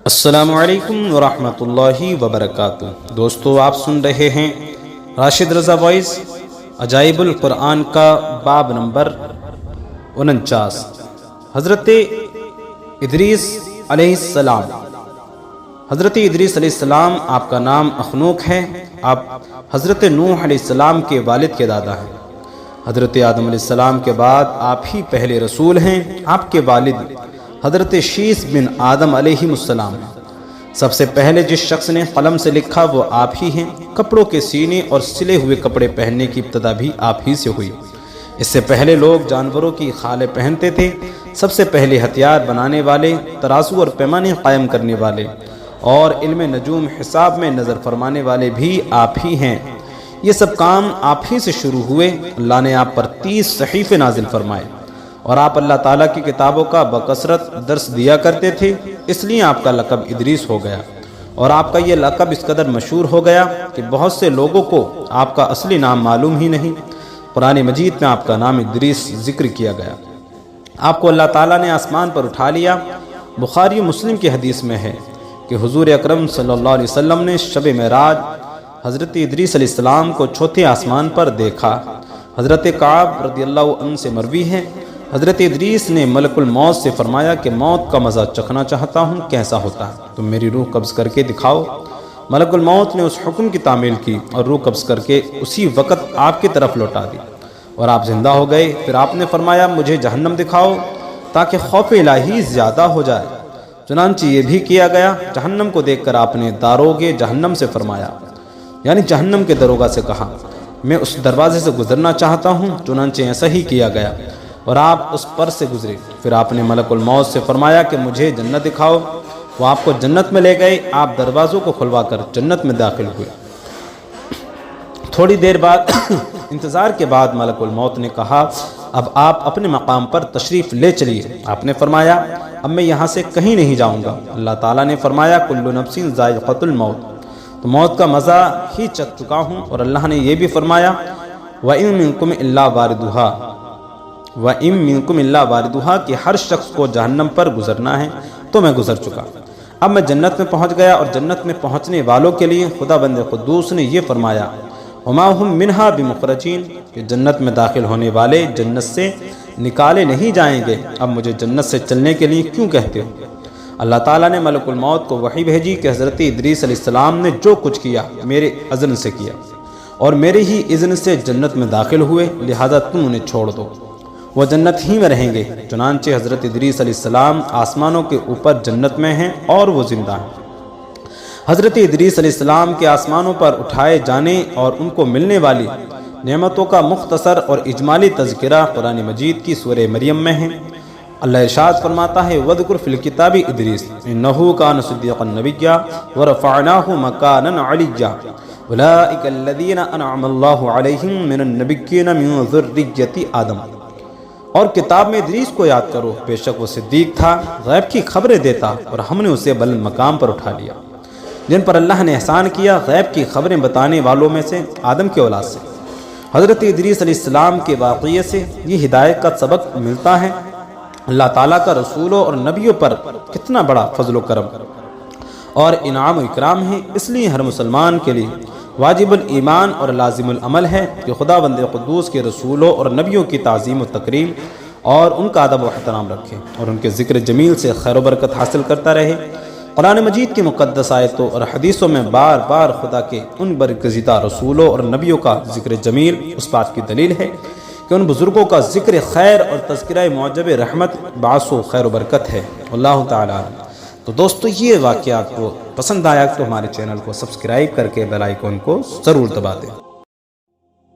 السلام علیکم ورحمۃ اللہ وبرکاتہ۔ دوستو، آپ سن رہے ہیں راشد رضا وائس عجائب القرآن کا باب نمبر 49، حضرت ادریس علیہ السلام۔ حضرت ادریس علیہ السلام، آپ کا نام اخنوق ہے، آپ حضرت نوح علیہ السلام کے والد کے دادا ہیں۔ حضرت آدم علیہ السلام کے بعد آپ ہی پہلے رسول ہیں۔ آپ کے والد حضرت شیس بن آدم علیہ السلام ہیں۔ سب سے پہلے جس شخص نے قلم سے لکھا وہ آپ ہی ہیں۔ کپڑوں کے سینے اور سلے ہوئے کپڑے پہننے کی ابتدا بھی آپ ہی سے ہوئی۔ اس سے پہلے لوگ جانوروں کی خالیں پہنتے تھے۔ سب سے پہلے ہتھیار بنانے والے، ترازو اور پیمانے قائم کرنے والے اور علم نجوم حساب میں نظر فرمانے والے بھی آپ ہی ہیں۔ یہ سب کام آپ ہی سے شروع ہوئے۔ اللہ نے آپ پر 30 صحیفے نازل فرمائے اور آپ اللہ تعالیٰ کی کتابوں کا بکثرت درس دیا کرتے تھے، اس لیے آپ کا لقب ادریس ہو گیا، اور آپ کا یہ لقب اس قدر مشہور ہو گیا کہ بہت سے لوگوں کو آپ کا اصلی نام معلوم ہی نہیں۔ قرآن مجید میں آپ کا نام ادریس ذکر کیا گیا۔ آپ کو اللہ تعالیٰ نے آسمان پر اٹھا لیا۔ بخاری مسلم کی حدیث میں ہے کہ حضور اکرم صلی اللہ علیہ وسلم نے شب معراج حضرت ادریس علیہ السلام کو چوتھے آسمان پر دیکھا۔ حضرت کعب رضی اللہ عنہ سے مروی ہے، حضرت ادریس نے ملک الموت سے فرمایا کہ موت کا مزہ چکھنا چاہتا ہوں، کیسا ہوتا ہے؟ تم میری روح قبض کر کے دکھاؤ۔ ملک الموت نے اس حکم کی تعمیل کی اور روح قبض کر کے اسی وقت آپ کی طرف لوٹا دی اور آپ زندہ ہو گئے۔ پھر آپ نے فرمایا مجھے جہنم دکھاؤ تاکہ خوف الہی زیادہ ہو جائے۔ چنانچہ یہ بھی کیا گیا۔ جہنم کو دیکھ کر آپ نے داروغے جہنم سے فرمایا، یعنی جہنم کے داروغہ سے کہا، میں اس دروازے سے گزرنا چاہتا ہوں۔ چنانچہ ایسا ہی کیا گیا اور آپ اس پر سے گزرے۔ پھر آپ نے ملک الموت سے فرمایا کہ مجھے جنت دکھاؤ۔ وہ آپ کو جنت میں لے گئے۔ آپ دروازوں کو کھلوا کر جنت میں داخل ہوئے۔ تھوڑی دیر بعد انتظار کے بعد ملک الموت نے کہا اب آپ اپنے مقام پر تشریف لے چلیے۔ آپ نے فرمایا اب میں یہاں سے کہیں نہیں جاؤں گا۔ اللہ تعالیٰ نے فرمایا کل نفس ذائقۃ الموت، تو موت کا مزہ ہی چکھ چکا ہوں۔ اور اللہ نے یہ بھی فرمایا وَإِن مِّنكُمْ إِلَّا وَارِدُهَا، وَإِن مِّنكُمْ إِلَّا وَارِدُهَا کہ ہر شخص کو جہنم پر گزرنا ہے، تو میں گزر چکا۔ اب میں جنت میں پہنچ گیا، اور جنت میں پہنچنے والوں کے لیے خدا بند قدوس نے یہ فرمایا وَمَا هُم مِّنْهَا بِمُخْرَجِينَ کہ جنت میں داخل ہونے والے جنت سے نکالے نہیں جائیں گے۔ اب مجھے جنت سے چلنے کے لیے کیوں کہتے ہو؟ اللہ تعالیٰ نے ملک الموت کو وحی بھیجی کہ حضرت ادریس علیہ السلام نے جو کچھ کیا میرے اذن سے کیا اور میرے ہی اذن سے جنت میں داخل ہوئے، لہذا تم انہیں چھوڑ دو، وہ جنت ہی میں رہیں گے۔ چنانچہ حضرت ادریس علیہ السلام آسمانوں کے اوپر جنت میں ہیں اور وہ زندہ ہیں۔ حضرت ادریس علیہ السلام کے آسمانوں پر اٹھائے جانے اور ان کو ملنے والی نعمتوں کا مختصر اور اجمالی تذکرہ قرآن مجید کی سورہ مریم میں ہے۔ اللہ ارشاد فرماتا ہے وَذْكُرْ فِي الْكِتَابِ إِدْرِيسَ إِنَّهُ كَانَ صِدِّيقًا نَبِيًّا وَرَفَعْنَاهُ مَكَانًا عَلِيًّا أُولَٰئِكَ الَّذِينَ أَنْعَمَ اللَّهُ عَلَيْهِم مِّنَ النَّبِيِّينَ مِن ذُرِّيَّةِ آدم۔ اور کتاب میں ادریس کو یاد کرو، بے شک وہ صدیق تھا، غیب کی خبریں دیتا، اور ہم نے اسے بلند مقام پر اٹھا لیا۔ جن پر اللہ نے احسان کیا غیب کی خبریں بتانے والوں میں سے آدم کی اولاد سے۔ حضرت ادریس علیہ السلام کے واقعے سے یہ ہدایت کا سبق ملتا ہے اللہ تعالیٰ کا رسولوں اور نبیوں پر کتنا بڑا فضل و کرم اور انعام و اکرام ہے۔ اس لیے ہر مسلمان کے لیے واجب الایمان اور لازم العمل ہے کہ خدا بند قدوس کے رسولوں اور نبیوں کی تعظیم و تکریم اور ان کا ادب و احترام رکھے اور ان کے ذکر جمیل سے خیر و برکت حاصل کرتا رہے۔ قرآن مجید کی مقدس آیتوں اور حدیثوں میں بار بار خدا کے ان برگزیدہ رسولوں اور نبیوں کا ذکر جمیل اس بات کی دلیل ہے کہ ان بزرگوں کا ذکر خیر اور تذکرہ معجب رحمت باعث و خیر و برکت ہے۔ اللہ تعالیٰ تو دوستو یہ واقعات کو پسند آیا تو ہمارے چینل کو سبسکرائب کر کے بیل آئیکن کو ضرور دبا دیں۔